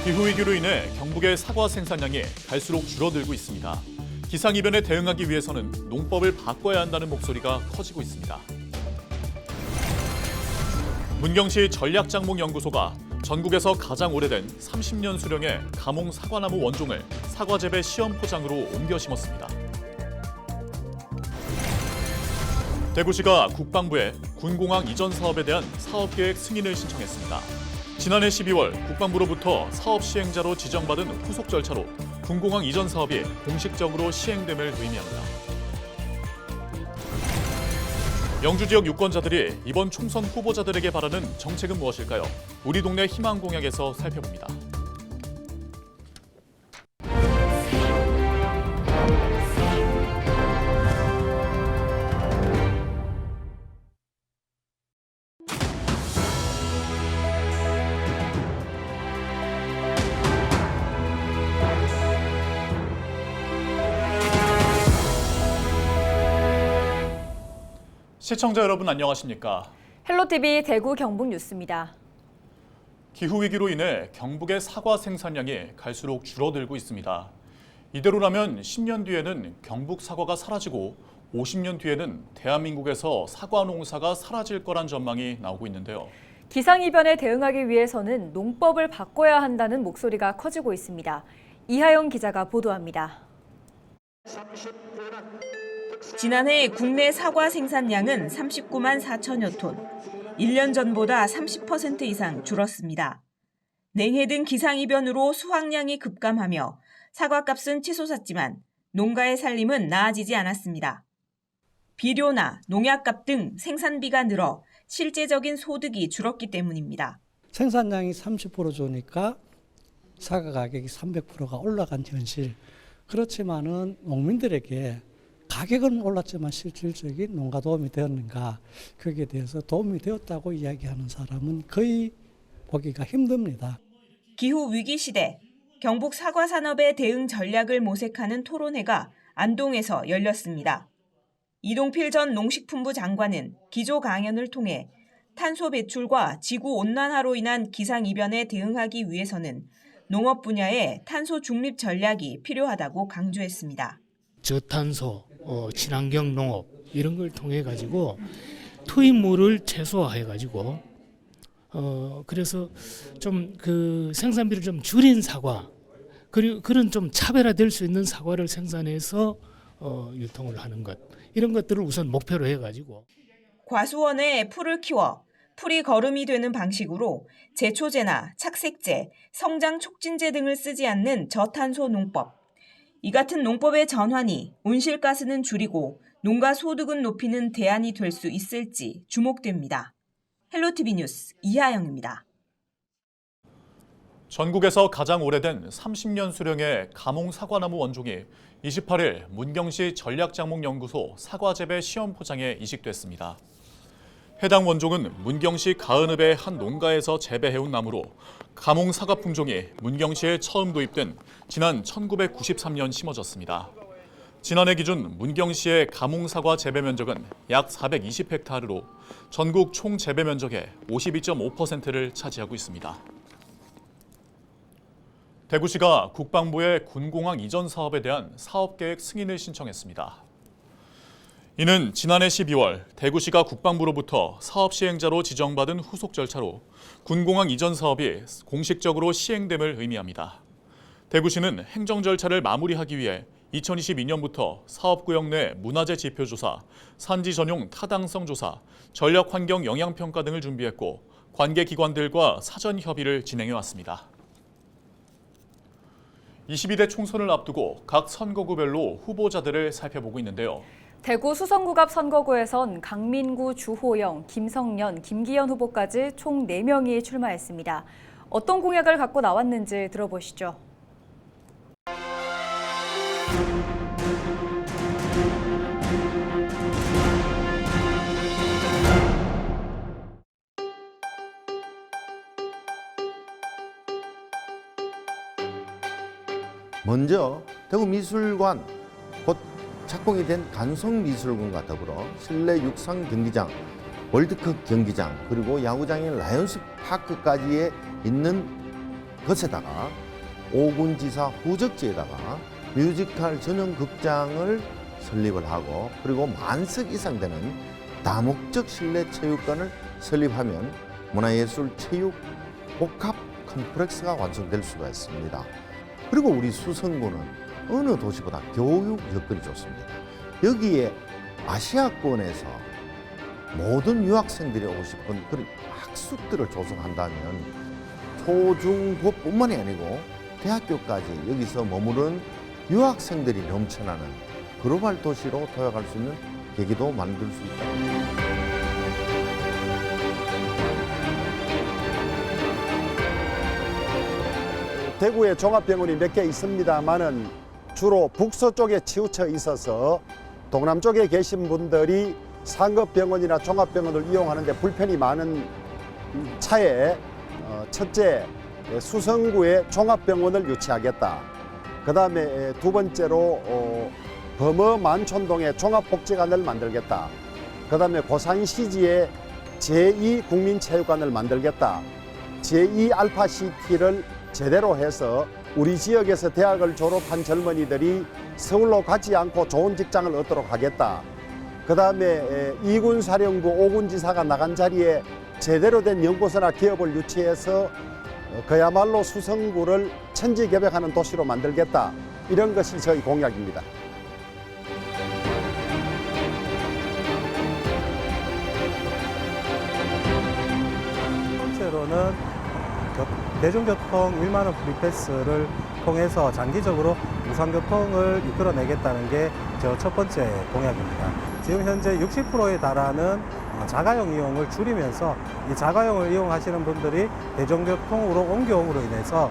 기후위기로 인해 경북의 사과 생산량이 갈수록 줄어들고 있습니다. 기상이변에 대응하기 위해서는 농법을 바꿔야 한다는 목소리가 커지고 있습니다. 문경시 전략장목연구소가 전국에서 가장 오래된 30년 수령의 가몽 사과나무 원종을 사과 재배 시험 포장으로 옮겨 심었습니다. 대구시가 국방부에 군공항 이전 사업에 대한 사업계획 승인을 신청했습니다. 지난해 12월 국방부로부터 사업 시행자로 지정받은 후속 절차로 군공항 이전 사업이 공식적으로 시행됨을 의미합니다. 영주 지역 유권자들이 이번 총선 후보자들에게 바라는 정책은 무엇일까요? 우리 동네 희망 공약에서 살펴봅니다. 시청자 여러분 안녕하십니까? 헬로티비 대구 경북 뉴스입니다. 기후위기로 인해 경북의 사과 생산량이 갈수록 줄어들고 있습니다. 이대로라면 10년 뒤에는 경북 사과가 사라지고 50년 뒤에는 대한민국에서 사과 농사가 사라질 거란 전망이 나오고 있는데요. 기상이변에 대응하기 위해서는 농법을 바꿔야 한다는 목소리가 커지고 있습니다. 이하영 기자가 보도합니다. 지난해 국내 사과 생산량은 39만 4천여 톤, 1년 전보다 30% 이상 줄었습니다. 냉해 등 기상이변으로 수확량이 급감하며 사과값은 치솟았지만 농가의 살림은 나아지지 않았습니다. 비료나 농약값 등 생산비가 늘어 실제적인 소득이 줄었기 때문입니다. 생산량이 30% 주니까 사과 가격이 300%가 올라간 현실. 그렇지만은 농민들에게 가격은 올랐지만 실질적인 농가 도움이 되었는가, 거기에 대해서 도움이 되었다고 이야기하는 사람은 거의 보기가 힘듭니다. 기후 위기 시대, 경북 사과 산업의 대응 전략을 모색하는 토론회가 안동에서 열렸습니다. 이동필 전 농식품부 장관은 기조 강연을 통해 탄소 배출과 지구 온난화로 인한 기상 이변에 대응하기 위해서는 농업 분야의 탄소 중립 전략이 필요하다고 강조했습니다. 저탄소, 친환경 농업 이런 걸 통해 가지고 투입물을 최소화해 가지고 그래서 좀 그 생산비를 좀 줄인 사과, 그리고 그런 좀 차별화될 수 있는 사과를 생산해서 유통을 하는 것, 이런 것들을 우선 목표로 해 가지고 과수원에 풀을 키워 풀이 거름이 되는 방식으로 제초제나 착색제, 성장 촉진제 등을 쓰지 않는 저탄소 농법. 이 같은 농법의 전환이 온실가스는 줄이고 농가 소득은 높이는 대안이 될 수 있을지 주목됩니다. 헬로티비 뉴스 이하영입니다. 전국에서 가장 오래된 30년 수령의 가몽 사과나무 원종이 28일 문경시 전략장목연구소 사과재배 시험 포장에 이식됐습니다. 해당 원종은 문경시 가은읍의 한 농가에서 재배해온 나무로 가몽 사과 품종이 문경시에 처음 도입된 지난 1993년 심어졌습니다. 지난해 기준 문경시의 가몽 사과 재배 면적은 약 420헥타르로 전국 총 재배 면적의 52.5%를 차지하고 있습니다. 대구시가 국방부에 군공항 이전 사업에 대한 사업계획 승인을 신청했습니다. 이는 지난해 12월 대구시가 국방부로부터 사업 시행자로 지정받은 후속 절차로 군공항 이전 사업이 공식적으로 시행됨을 의미합니다. 대구시는 행정 절차를 마무리하기 위해 2022년부터 사업구역 내 문화재 지표 조사, 산지 전용 타당성 조사, 전력 환경 영향 평가 등을 준비했고 관계 기관들과 사전 협의를 진행해 왔습니다. 22대 총선을 앞두고 각 선거구별로 후보자들을 살펴보고 있는데요. 대구 수성구갑 선거구에선 강민구, 주호영, 김성년, 김기현 후보까지 총 4명이 출마했습니다. 어떤 공약을 갖고 나왔는지 들어보시죠. 먼저 대구미술관, 곧 착공이 된 간송미술관과 더불어 실내 육상 경기장, 월드컵 경기장 그리고 야구장인 라이온스 파크까지에 있는 것에다가 5군 지사 후적지에다가 뮤지컬 전용 극장을 설립을 하고 그리고 만석 이상 되는 다목적 실내 체육관을 설립하면 문화예술 체육 복합 컴플렉스가 완성될 수가 있습니다. 그리고 우리 수성구는 어느 도시보다 교육 여건이 좋습니다. 여기에 아시아권에서 모든 유학생들이 오고 싶은 그런 학습들을 조성한다면 초중고뿐만이 아니고 대학교까지 여기서 머무른 유학생들이 넘쳐나는 글로벌 도시로 도약할 수 있는 계기도 만들 수 있다. 대구에 종합병원이 몇 개 있습니다만은 주로 북서쪽에 치우쳐 있어서 동남쪽에 계신 분들이 상급병원이나 종합병원을 이용하는데 불편이 많은 차에 첫째 수성구에 종합병원을 유치하겠다. 그 다음에 두 번째로 범어 만촌동에 종합복지관을 만들겠다. 그 다음에 고산시지에 제2국민체육관을 만들겠다. 제2알파시티를 제대로 해서 우리 지역에서 대학을 졸업한 젊은이들이 서울로 가지 않고 좋은 직장을 얻도록 하겠다. 그 다음에 2군 사령부 5군 지사가 나간 자리에 제대로 된 연구소나 기업을 유치해서 그야말로 수성구를 천지개벽하는 도시로 만들겠다. 이런 것이 저희 공약입니다. 번째로는 대중교통 1만 원 프리패스를 통해서 장기적으로 우선교통을 이끌어내겠다는 게 저 첫 번째 공약입니다. 지금 현재 60%에 달하는 자가용 이용을 줄이면서 이 자가용을 이용하시는 분들이 대중교통으로 옮겨옴으로 인해서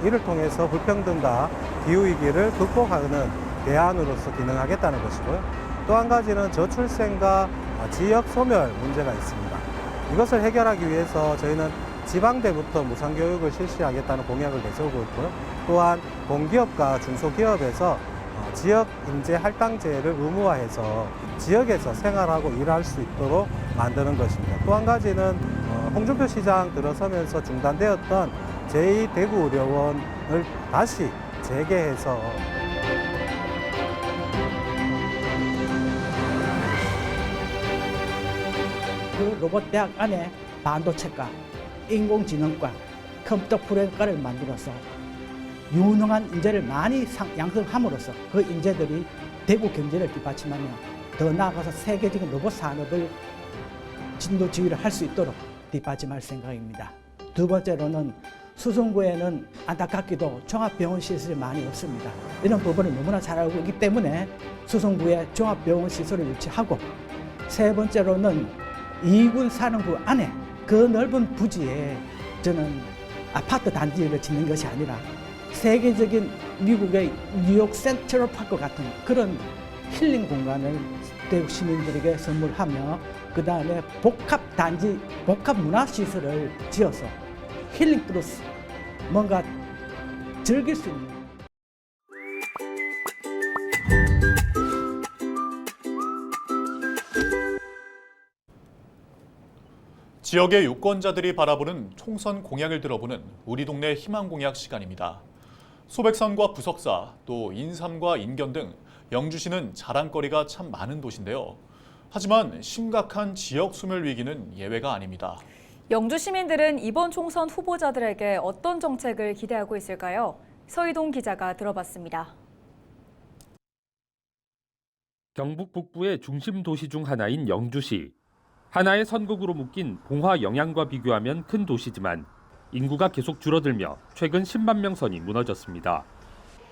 이를 통해서 불평등과 기후위기를 극복하는 대안으로서 기능하겠다는 것이고요. 또 한 가지는 저출생과 지역 소멸 문제가 있습니다. 이것을 해결하기 위해서 저희는 지방대부터 무상교육을 실시하겠다는 공약을 내세우고 있고요. 또한 공기업과 중소기업에서 지역 인재 할당제를 의무화해서 지역에서 생활하고 일할 수 있도록 만드는 것입니다. 또 한 가지는 홍준표 시장 들어서면서 중단되었던 제2대구의료원을 다시 재개해서 그 로봇 대학 안에 반도체과, 인공지능과, 컴퓨터 프로그램과를 만들어서 유능한 인재를 많이 양성함으로써 그 인재들이 대구 경제를 뒷받침하며 더 나아가서 세계적인 로봇 산업을 진도 지휘를 할 수 있도록 뒷받침할 생각입니다. 두 번째로는 수성구에는 안타깝게도 종합병원 시설이 많이 없습니다. 이런 부분을 너무나 잘 알고 있기 때문에 수성구에 종합병원 시설을 유치하고, 세 번째로는 2군 사령부 안에 그 넓은 부지에 저는 아파트 단지를 짓는 것이 아니라 세계적인 미국의 뉴욕 센트럴 파크 같은 그런 힐링 공간을 대구 시민들에게 선물하며 그 다음에 복합 단지, 복합 문화시설을 지어서 힐링 플러스 뭔가 즐길 수 있는 지역의 유권자들이 바라보는 총선 공약을 들어보는 우리 동네 희망 공약 시간입니다. 소백산과 부석사, 또 인삼과 인견 등 영주시는 자랑거리가 참 많은 도시인데요. 하지만 심각한 지역 소멸 위기는 예외가 아닙니다. 영주 시민들은 이번 총선 후보자들에게 어떤 정책을 기대하고 있을까요? 서희동 기자가 들어봤습니다. 경북 북부의 중심 도시 중 하나인 영주시. 하나의 선곡으로 묶인 봉화 영양과 비교하면 큰 도시지만 인구가 계속 줄어들며 최근 10만 명 선이 무너졌습니다.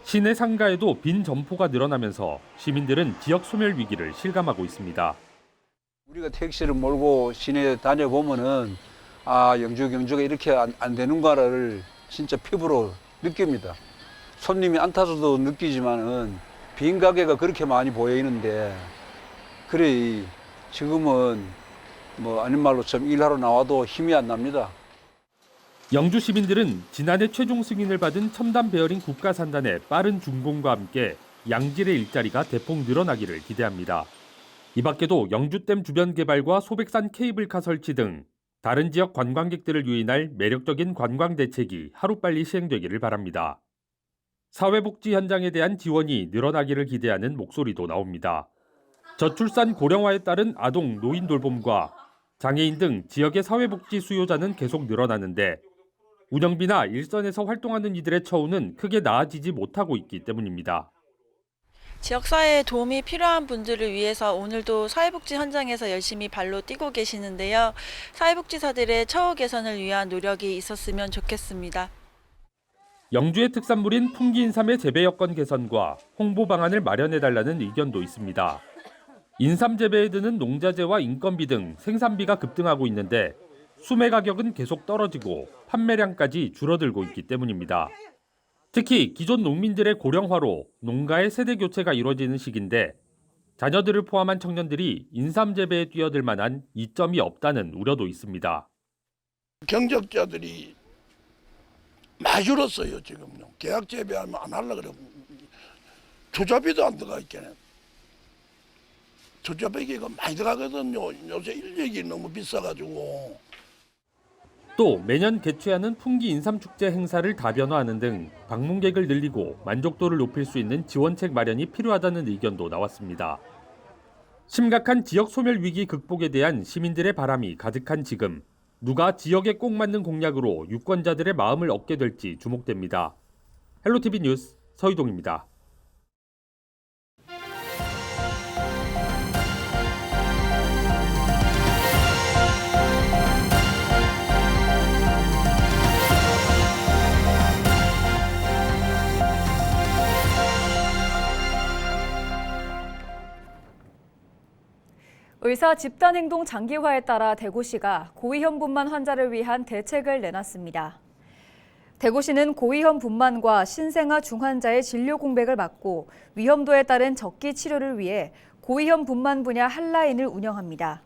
시내 상가에도 빈 점포가 늘어나면서 시민들은 지역 소멸 위기를 실감하고 있습니다. 우리가 택시를 몰고 시내에 다녀보면은 영주가 이렇게 안 되는가를 진짜 피부로 느낍니다. 손님이 안 타서도 느끼지만은 빈 가게가 그렇게 많이 보이는데 그래 지금은 아닌 말로 좀 일하러 나와도 힘이 안 납니다. 영주 시민들은 지난해 최종 승인을 받은 첨단 베어링 국가산단의 빠른 준공과 함께 양질의 일자리가 대폭 늘어나기를 기대합니다. 이 밖에도 영주댐 주변 개발과 소백산 케이블카 설치 등 다른 지역 관광객들을 유인할 매력적인 관광 대책이 하루빨리 시행되기를 바랍니다. 사회복지 현장에 대한 지원이 늘어나기를 기대하는 목소리도 나옵니다. 저출산 고령화에 따른 아동 노인 돌봄과 장애인 등 지역의 사회복지 수요자는 계속 늘어나는데 운영비나 일선에서 활동하는 이들의 처우는 크게 나아지지 못하고 있기 때문입니다. 지역사회에 도움이 필요한 분들을 위해서 오늘도 사회복지 현장에서 열심히 발로 뛰고 계시는데요. 사회복지사들의 처우 개선을 위한 노력이 있었으면 좋겠습니다. 영주의 특산물인 풍기 인삼의 재배 여건 개선과 홍보 방안을 마련해달라는 의견도 있습니다. 인삼 재배에 드는 농자재와 인건비 등 생산비가 급등하고 있는데 수매 가격은 계속 떨어지고 판매량까지 줄어들고 있기 때문입니다. 특히 기존 농민들의 고령화로 농가의 세대 교체가 이루어지는 시기인데 자녀들을 포함한 청년들이 인삼 재배에 뛰어들 만한 이점이 없다는 우려도 있습니다. 경적자들이 많이 줄었어요. 지금요. 계약 재배하면 안 하려고 그러고 투자비도 안 들어가 있겠네. 투자비가 많이 들어가거든요. 요새 인력이 너무 비싸가지고. 또 매년 개최하는 풍기 인삼축제 행사를 다변화하는 등 방문객을 늘리고 만족도를 높일 수 있는 지원책 마련이 필요하다는 의견도 나왔습니다. 심각한 지역 소멸 위기 극복에 대한 시민들의 바람이 가득한 지금 누가 지역에 꼭 맞는 공약으로 유권자들의 마음을 얻게 될지 주목됩니다. 헬로티비 뉴스 서희동입니다. 의사 집단행동 장기화에 따라 대구시가 고위험 분만 환자를 위한 대책을 내놨습니다. 대구시는 고위험 분만과 신생아 중환자의 진료 공백을 막고 위험도에 따른 적기 치료를 위해 고위험 분만 분야 핫라인을 운영합니다.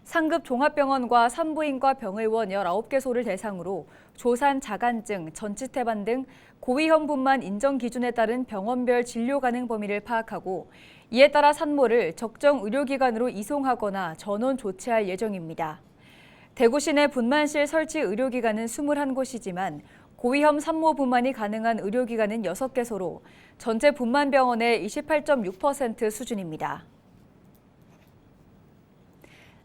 상급 종합병원과 산부인과 병의원 19개소를 대상으로 조산 자간증, 전치태반 등 고위험 분만 인정 기준에 따른 병원별 진료 가능 범위를 파악하고 이에 따라 산모를 적정 의료기관으로 이송하거나 전원 조치할 예정입니다. 대구시 내 분만실 설치 의료기관은 21곳이지만 고위험 산모 분만이 가능한 의료기관은 6개소로 전체 분만병원의 28.6% 수준입니다.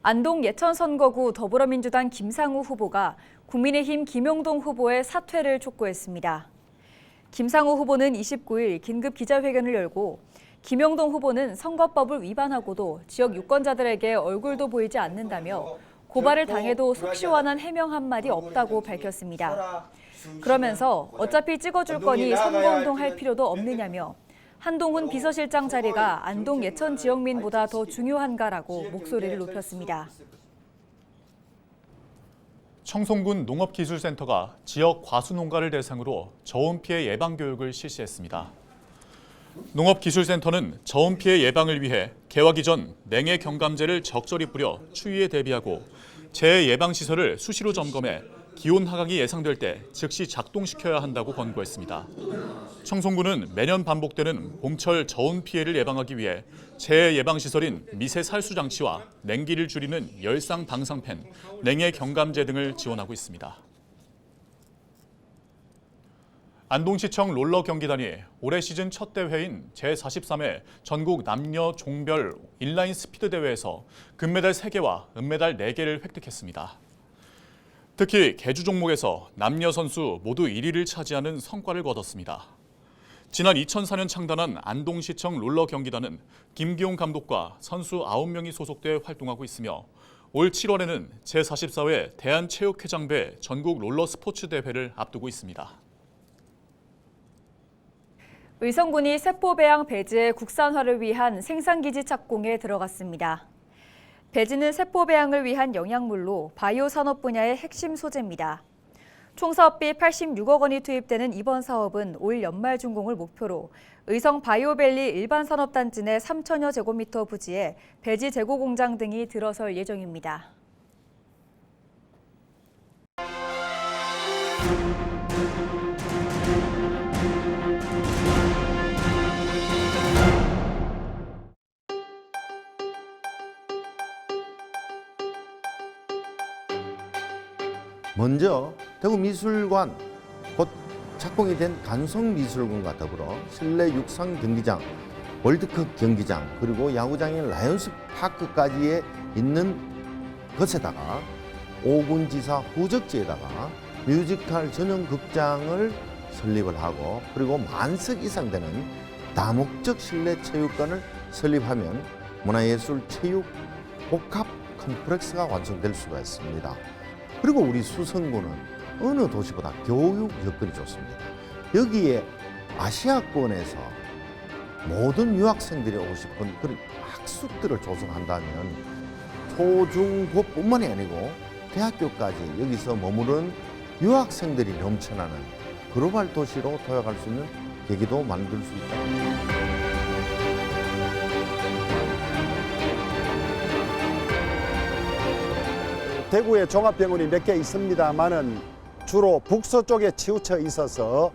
안동 예천선거구 더불어민주당 김상우 후보가 국민의힘 김용동 후보의 사퇴를 촉구했습니다. 김상우 후보는 29일 긴급 기자회견을 열고 김용동 후보는 선거법을 위반하고도 지역 유권자들에게 얼굴도 보이지 않는다며 고발을 당해도 속 시원한 해명 한마디 없다고 밝혔습니다. 그러면서 어차피 찍어줄 거니 선거운동 할 필요도 없느냐며 한동훈 비서실장 자리가 안동 예천 지역민보다 더 중요한가라고 목소리를 높였습니다. 청송군 농업기술센터가 지역 과수농가를 대상으로 저온 피해 예방 교육을 실시했습니다. 농업기술센터는 저온 피해 예방을 위해 개화기 전 냉해 경감제를 적절히 뿌려 추위에 대비하고 재해 예방 시설을 수시로 점검해 기온 하강이 예상될 때 즉시 작동시켜야 한다고 권고했습니다. 청송군은 매년 반복되는 봄철 저온 피해를 예방하기 위해 재해 예방 시설인 미세 살수 장치와 냉기를 줄이는 열상 방상팬, 냉해 경감제 등을 지원하고 있습니다. 안동시청 롤러 경기단이 올해 시즌 첫 대회인 제43회 전국 남녀 종별 인라인 스피드 대회에서 금메달 3개와 은메달 4개를 획득했습니다. 특히 계주 종목에서 남녀 선수 모두 1위를 차지하는 성과를 거뒀습니다. 지난 2004년 창단한 안동시청 롤러 경기단은 김기용 감독과 선수 9명이 소속돼 활동하고 있으며 올 7월에는 제44회 대한체육회장배 전국 롤러 스포츠 대회를 앞두고 있습니다. 의성군이 세포배양 배지의 국산화를 위한 생산기지 착공에 들어갔습니다. 배지는 세포배양을 위한 영양물로 바이오 산업 분야의 핵심 소재입니다. 총 사업비 86억 원이 투입되는 이번 사업은 올 연말 준공을 목표로 의성 바이오밸리 일반산업단지 내 3천여 제곱미터 부지에 배지 제고 공장 등이 들어설 예정입니다. 먼저 대구미술관, 곧 착공이 된 간송미술관과 더불어 실내 육상 경기장, 월드컵 경기장, 그리고 야구장인 라이온스 파크까지에 있는 것에다가 오군지사 후적지에다가 뮤지컬 전용 극장을 설립을 하고, 그리고 만석 이상 되는 다목적 실내 체육관을 설립하면 문화예술 체육 복합 컴플렉스가 완성될 수가 있습니다. 그리고 우리 수성구는 어느 도시보다 교육 여건이 좋습니다. 여기에 아시아권에서 모든 유학생들이 오고 싶은 그런 학습들을 조성한다면 초중고뿐만이 아니고 대학교까지 여기서 머무른 유학생들이 넘쳐나는 글로벌 도시로 도약할 수 있는 계기도 만들 수 있다. 대구에 종합병원이 몇 개 있습니다만은 주로 북서쪽에 치우쳐 있어서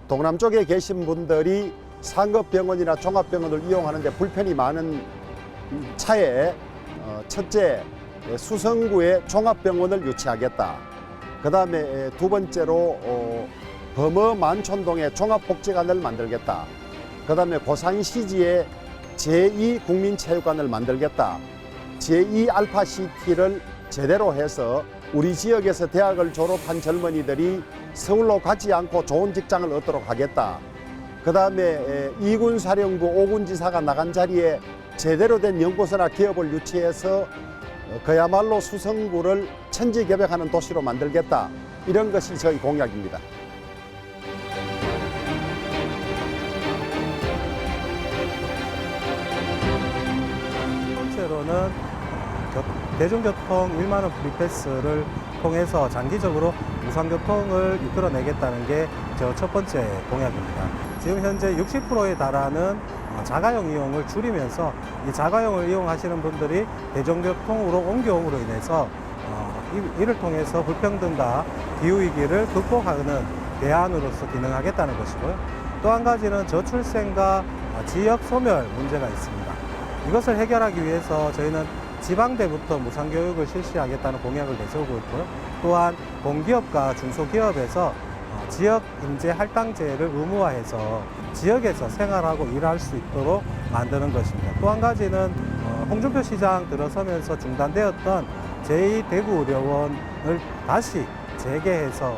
동남쪽에 계신 분들이 상급병원이나 종합병원을 이용하는데 불편이 많은 차에 첫째, 수성구에 종합병원을 유치하겠다. 그 다음에 두 번째로 범어 만촌동에 종합복지관을 만들겠다. 그 다음에 고산시지에 제2국민체육관을 만들겠다. 제2알파시티를 제대로 해서 우리 지역에서 대학을 졸업한 젊은이들이 서울로 가지 않고 좋은 직장을 얻도록 하겠다. 그 다음에 2군 사령부 5군 지사가 나간 자리에 제대로 된 연구소나 기업을 유치해서 그야말로 수성구를 천지개벽하는 도시로 만들겠다. 이런 것이 저희 공약입니다. 첫 번째로는 대중교통 1만 원 프리패스를 통해서 장기적으로 우선교통을 이끌어내겠다는 게 저 첫 번째 공약입니다. 지금 현재 60%에 달하는 자가용 이용을 줄이면서 이 자가용을 이용하시는 분들이 대중교통으로 옮겨옴으로 인해서 이를 통해서 불평등과 기후위기를 극복하는 대안으로서 기능하겠다는 것이고요. 또 한 가지는 저출생과 지역 소멸 문제가 있습니다. 이것을 해결하기 위해서 저희는 지방대부터 무상교육을 실시하겠다는 공약을 내세우고 있고요. 또한 공기업과 중소기업에서 지역 인재 할당제를 의무화해서 지역에서 생활하고 일할 수 있도록 만드는 것입니다. 또 한 가지는 홍준표 시장 들어서면서 중단되었던 제2대구의료원을 다시 재개해서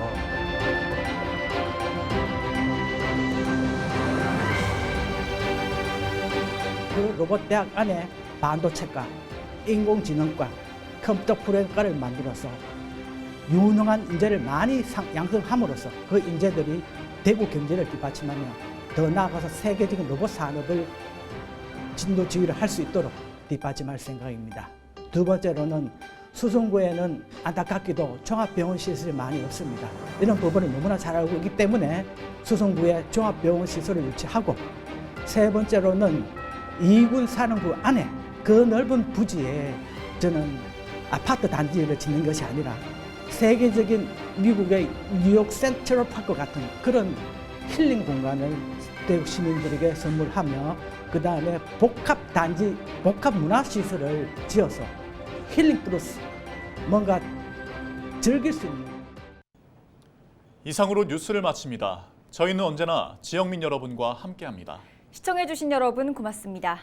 그 로봇 대학 안에 반도체과, 인공지능과, 컴퓨터 프로그램과를 만들어서 유능한 인재를 많이 양성함으로써 그 인재들이 대구 경제를 뒷받침하며 더 나아가서 세계적인 로봇 산업을 진도 지휘를 할 수 있도록 뒷받침할 생각입니다. 두 번째로는 수성구에는 안타깝게도 종합병원 시설이 많이 없습니다. 이런 부분을 너무나 잘 알고 있기 때문에 수성구에 종합병원 시설을 유치하고, 세 번째로는 2군 사령부 안에 그 넓은 부지에 저는 아파트 단지를 짓는 것이 아니라 세계적인 미국의 뉴욕 센트럴 파크 같은 그런 힐링 공간을 대구 시민들에게 선물하며, 그 다음에 복합 단지, 복합 문화시설을 지어서 힐링 플러스 뭔가 즐길 수 있는. 이상으로 뉴스를 마칩니다. 저희는 언제나 지역민 여러분과 함께합니다. 시청해주신 여러분 고맙습니다.